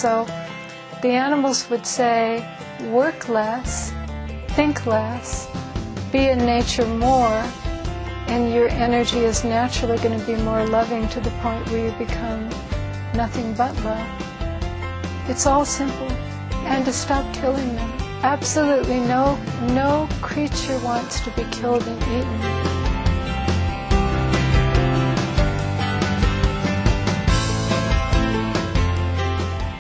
so the animals would say, work less, think less, be in nature more, and your energy is naturally going to be more loving to the point where you become nothing but love. It's all simple. And to stop killing them. Absolutely no creature wants to be killed and eaten.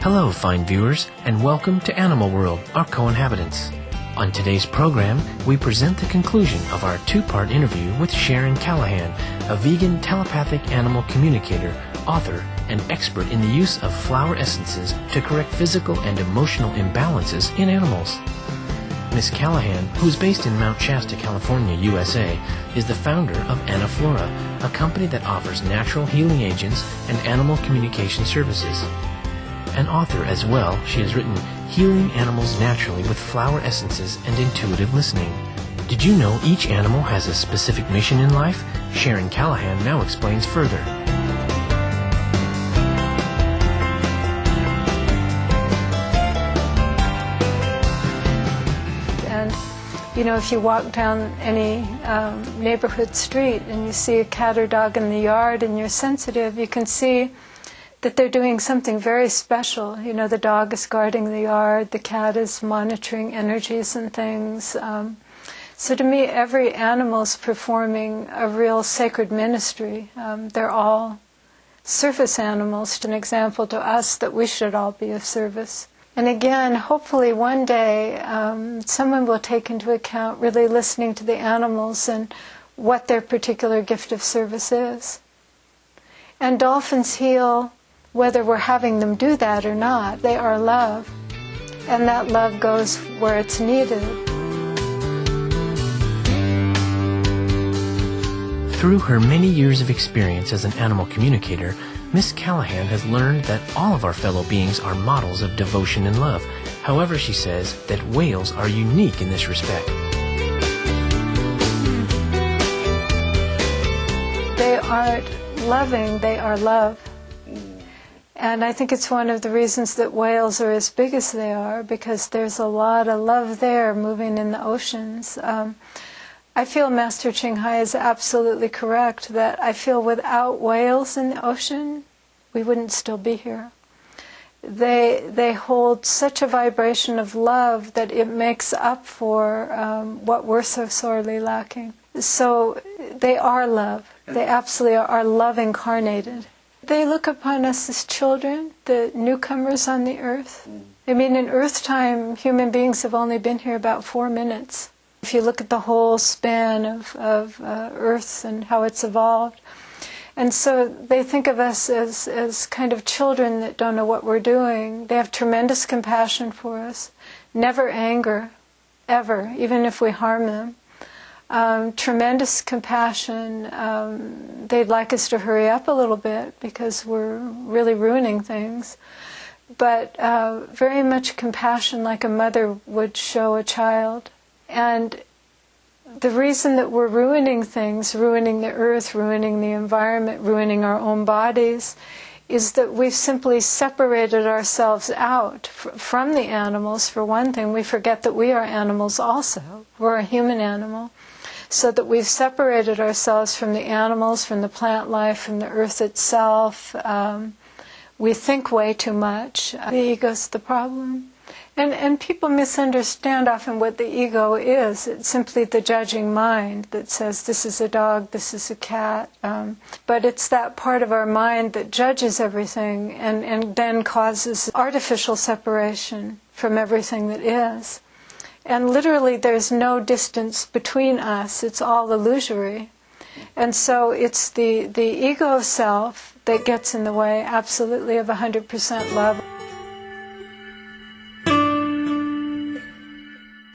Hello, fine viewers, and welcome to Animal World, our co-inhabitants. On today's program, we present the conclusion of our two-part interview with Sharon Callahan, a vegan telepathic animal communicator, author, and expert in the use of flower essences to correct physical and emotional imbalances in animals. Ms. Callahan, who is based in Mount Shasta, California, USA, is the founder of Anaflora, a company that offers natural healing agents and animal communication services. An author as well, she has written Healing Animals Naturally with Flower Essences and Intuitive Listening. Did you know each animal has a specific mission in life? Sharon Callahan now explains further. And, you know, if you walk down any neighborhood street and you see a cat or dog in the yard and you're sensitive, you can see that they're doing something very special. You know, the dog is guarding the yard, the cat is monitoring energies and things. So to me, every animal is performing a real sacred ministry. They're all service animals, an example to us that we should all be of service. And again, hopefully one day someone will take into account really listening to the animals and what their particular gift of service is. And dolphins heal whether we're having them do that or not. They are love, and that love goes where it's needed. Through her many years of experience as an animal communicator, Miss Callahan has learned that all of our fellow beings are models of devotion and love. However, she says that whales are unique in this respect. They aren't loving, they are love. And I think it's one of the reasons that whales are as big as they are, because there's a lot of love there moving in the oceans. I feel Master Ching Hai is absolutely correct that I feel without whales in the ocean, we wouldn't still be here. They hold such a vibration of love that it makes up for what we're so sorely lacking. So they are love. They absolutely are love incarnated. They look upon us as children, the newcomers on the earth. I mean, in Earth time, human beings have only been here about 4 minutes. If you look at the whole span of Earth and how it's evolved. And so they think of us as kind of children that don't know what we're doing. They have tremendous compassion for us, never anger, ever, even if we harm them. Tremendous compassion. They'd like us to hurry up a little bit because we're really ruining things. But very much compassion like a mother would show a child. And the reason that we're ruining things, ruining the earth, ruining the environment, ruining our own bodies, is that we've simply separated ourselves out from the animals. For one thing, we forget that we are animals also. We're a human animal. So that we've separated ourselves from the animals, from the plant life, from the earth itself. We think way too much. The ego's the problem. And people misunderstand often what the ego is. It's simply the judging mind that says this is a dog, this is a cat. But it's that part of our mind that judges everything and then causes artificial separation from everything that is. And literally there's no distance between us. It's all illusory. And so it's the ego self that gets in the way absolutely of 100% love.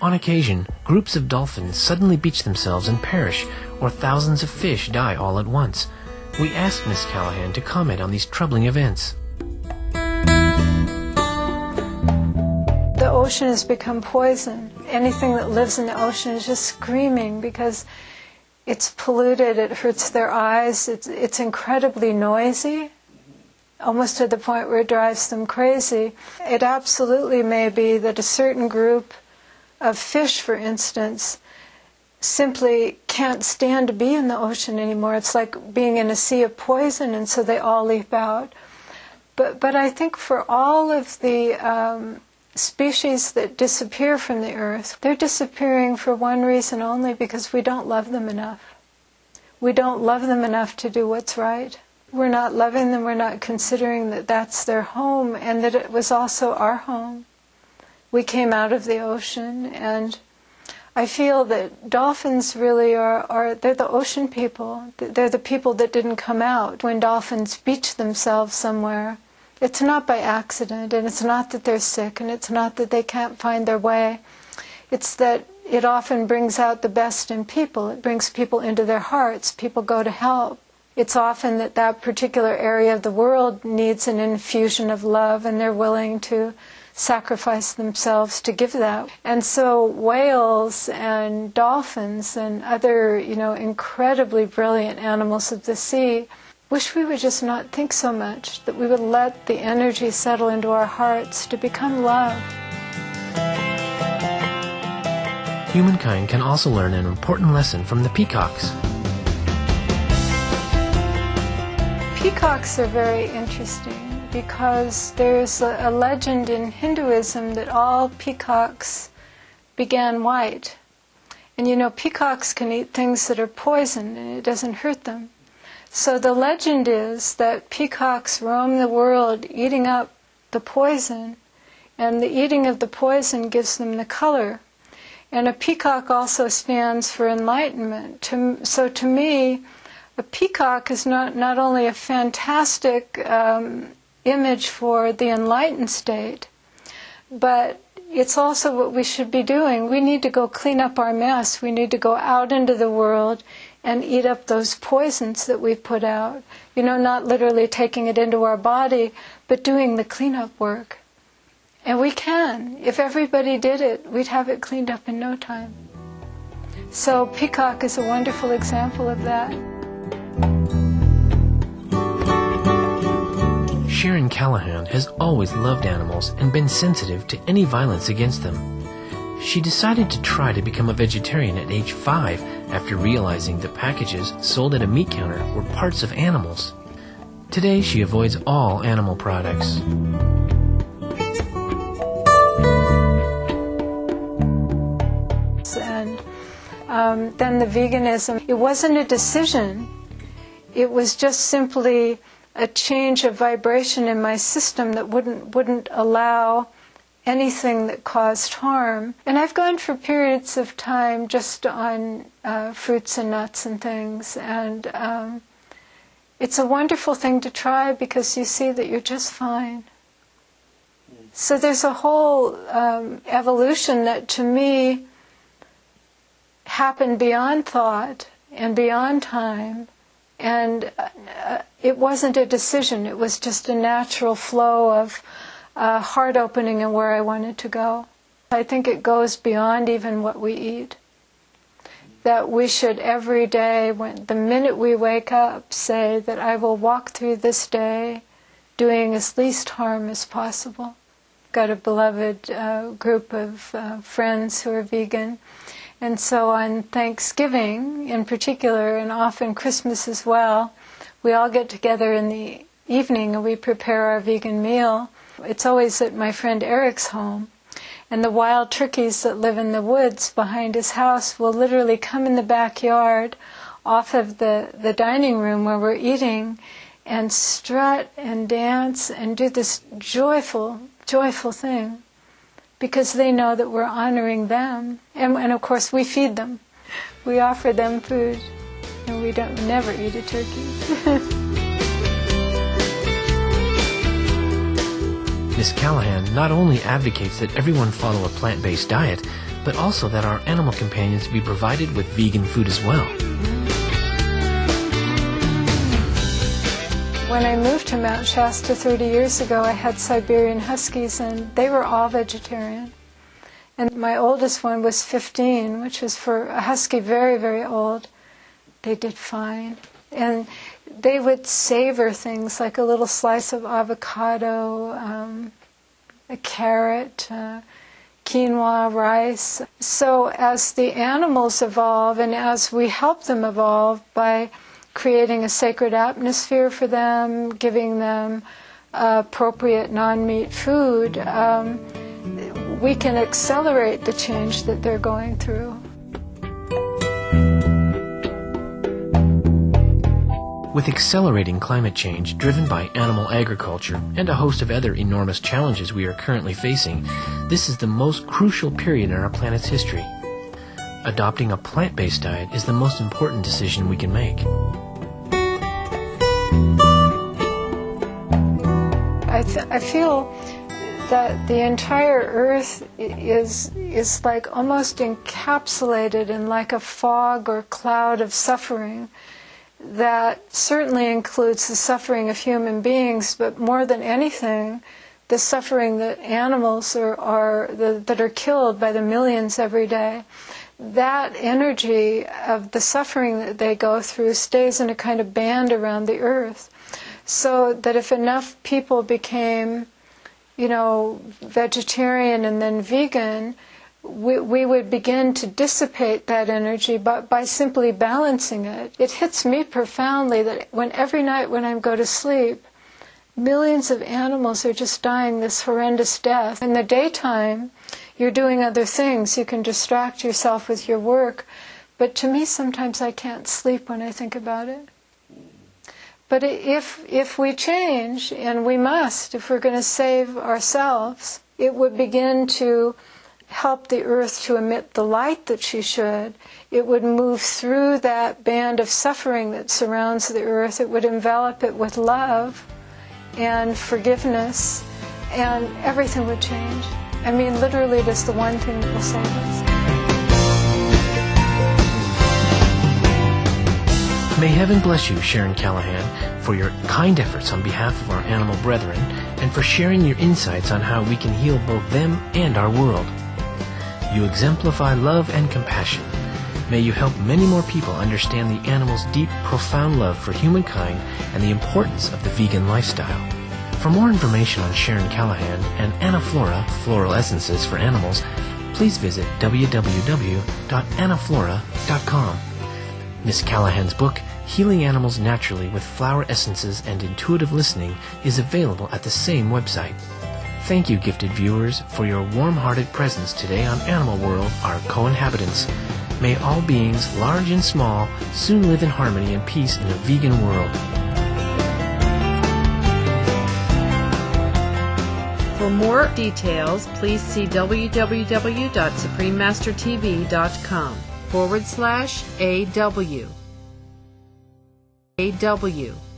On occasion, groups of dolphins suddenly beach themselves and perish, or thousands of fish die all at once. We asked Miss Callahan to comment on these troubling events. The ocean has become poison. Anything that lives in the ocean is just screaming because it's polluted, it hurts their eyes, it's incredibly noisy. almost to the point where it drives them crazy. It absolutely may be that a certain group of fish, for instance, simply can't stand to be in the ocean anymore. It's like being in a sea of poison, and so they all leap out. But I think for all of the species that disappear from the earth, they're disappearing for one reason only, because we don't love them enough. We don't love them enough to do what's right. We're not loving them, we're not considering that that's their home, and that it was also our home. We came out of the ocean, and I feel that dolphins really they're the ocean people. They're the people that didn't come out. When dolphins beach themselves somewhere, it's not by accident, and it's not that they're sick, and it's not that they can't find their way. It's that it often brings out the best in people. It brings people into their hearts. People go to help. It's often that that particular area of the world needs an infusion of love, and they're willing to sacrifice themselves to give that. And so whales and dolphins and other, incredibly brilliant animals of the sea, wish we would just not think so much, that we would let the energy settle into our hearts to become love. Humankind can also learn an important lesson from the peacocks. Peacocks are very interesting because there's a legend in Hinduism that all peacocks began white. And peacocks can eat things that are poison and it doesn't hurt them. So the legend is that peacocks roam the world eating up the poison, and the eating of the poison gives them the color. And a peacock also stands for enlightenment. So to me, a peacock is not only a fantastic image for the enlightened state, but it's also what we should be doing. We need to go clean up our mess. We need to go out into the world and eat up those poisons that we've put out. Not literally taking it into our body, but doing the cleanup work. And we can. If everybody did it, we'd have it cleaned up in no time. So peacock is a wonderful example of that. Sharon Callahan has always loved animals and been sensitive to any violence against them. She decided to try to become a vegetarian at age 5 after realizing the packages sold at a meat counter were parts of animals. Today she avoids all animal products. And then the veganism, it wasn't a decision. It was just simply a change of vibration in my system that wouldn't allow anything that caused harm. And I've gone for periods of time just on fruits and nuts and things, and it's a wonderful thing to try because you see that you're just fine. So there's a whole evolution that to me happened beyond thought and beyond time. And it wasn't a decision, it was just a natural flow of heart opening and where I wanted to go. I think it goes beyond even what we eat. That we should every day, the minute we wake up, say that I will walk through this day doing as least harm as possible. Got a beloved group of friends who are vegan. And so on Thanksgiving in particular, and often Christmas as well, we all get together in the evening and we prepare our vegan meal. It's always at my friend Eric's home. And the wild turkeys that live in the woods behind his house will literally come in the backyard off of the dining room where we're eating and strut and dance and do this joyful, joyful thing. Because they know that we're honoring them. And of course we feed them. We offer them food. And we never eat a turkey. Ms. Callahan not only advocates that everyone follow a plant-based diet, but also that our animal companions be provided with vegan food as well. When I moved to Mount Shasta 30 years ago, I had Siberian Huskies, and they were all vegetarian. And my oldest one was 15, which was for a husky very, very old. They did fine. And they would savor things like a little slice of avocado, a carrot, quinoa, rice. So as the animals evolve and as we help them evolve by creating a sacred atmosphere for them, giving them appropriate non-meat food, we can accelerate the change that they're going through. With accelerating climate change driven by animal agriculture and a host of other enormous challenges we are currently facing, this is the most crucial period in our planet's history. Adopting a plant-based diet is the most important decision we can make. I feel that the entire earth is like almost encapsulated in like a fog or cloud of suffering that certainly includes the suffering of human beings, but more than anything, the suffering that animals that are killed by the millions every day. That energy of the suffering that they go through stays in a kind of band around the earth. So that if enough people became, vegetarian and then vegan, we would begin to dissipate that energy by simply balancing it. It hits me profoundly that every night when I go to sleep, millions of animals are just dying this horrendous death. In the daytime, you're doing other things. You can distract yourself with your work. But to me, sometimes I can't sleep when I think about it. But if we change, and we must, if we're going to save ourselves, it would begin to help the earth to emit the light that she should. It would move through that band of suffering that surrounds the earth. It would envelop it with love and forgiveness, and everything would change. I mean, literally, it is the one thing that will save us. May heaven bless you, Sharon Callahan, for your kind efforts on behalf of our animal brethren and for sharing your insights on how we can heal both them and our world. You exemplify love and compassion. May you help many more people understand the animal's deep, profound love for humankind and the importance of the vegan lifestyle. For more information on Sharon Callahan and Anaflora floral essences for animals, please visit www.anaflora.com. Miss Callahan's book, Healing Animals Naturally with Flower Essences and Intuitive Listening, is available at the same website. Thank you, gifted viewers, for your warm-hearted presence today on Animal World, our co-inhabitants. May all beings, large and small, soon live in harmony and peace in a vegan world. For more details, please see www.suprememastertv.com/AW.